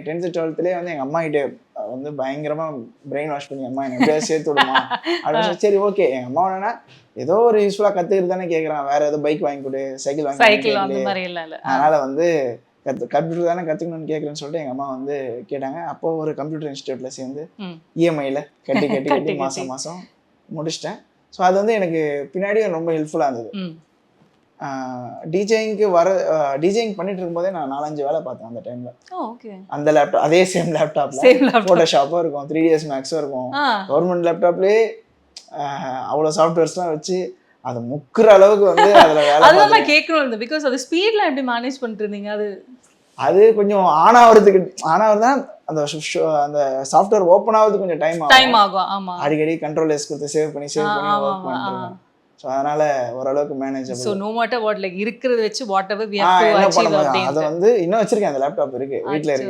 10th 12th வந்து எங்கள் அம்மா கிட்டே வந்து பயங்கரமாக பிரெயின் வாஷ் பண்ணி அம்மா எனக்கு எப்படியாவது சேர்த்து விடுமா அப்படின்னு. சரி ஓகே, எங்கள் அம்மா என்னன்னா ஏதோ ஒரு யூஸ்ஃபுல்லாக கற்றுக்கிட்டு தானே கேட்குறான், வேற ஏதோ பைக் வாங்கி கொடு, சைக்கிள் வாங்கி, அதனால வந்து கம்ப்யூட்டர் தானே கற்றுக்கணும்னு கேட்குறேன்னு சொல்லிட்டு எங்கள் அம்மா வந்து கேட்டாங்க. அப்போ ஒரு கம்ப்யூட்டர் இன்ஸ்டியூட்டில் சேர்ந்து இஎம்ஐயில் கட்டி மாதம் முடிச்சிட்டேன். ஸோ அது வந்து எனக்கு பின்னாடியும் ரொம்ப ஹெல்ப்ஃபுல்லாக இருந்தது. டிஜேயிங் பண்ணிட்டு இருக்கும்போதே நான் 4-5 வேலை பார்த்தேன் அந்த டைமில். அந்த லேப்டாப், அதே சேம் லேப்டாப்பில் ஃபோட்டோஷாப்பும் இருக்கும், 3ds மேக்ஸும் இருக்கும். கவர்மெண்ட் லேப்டாப்லேயே அவ்வளோ சாஃப்ட்வேர்ஸ்லாம் வச்சு அதை முக்குற அளவுக்கு வந்து அதில் வேலை அதெல்லாம் கேட்கணும். பிகாஸ் அது ஸ்பீட்லாம் எப்படி மேனேஜ் பண்ணிட்டு இருந்தீங்க? அது கொஞ்சம் ஆன் ஆகுறதுதான் அந்த சாஃப்ட்வேர் ஓப்பன் ஆகுறது கொஞ்சம் டைம் ஆகும். அடிக்கடி கண்ட்ரோல் எஸ் கொடுத்து சேவ் பண்ணி ஒர்க் பண்ணிட்டு. ஸோ அதனால ஓரளவுக்கு manageable. So no matter what, like இருக்கிறத வச்சு whatever we have to achieve. அதை வந்து இன்னும் வச்சிருக்கேன், அந்த லேப்டாப் இருக்கு வீட்டில் இருக்கு.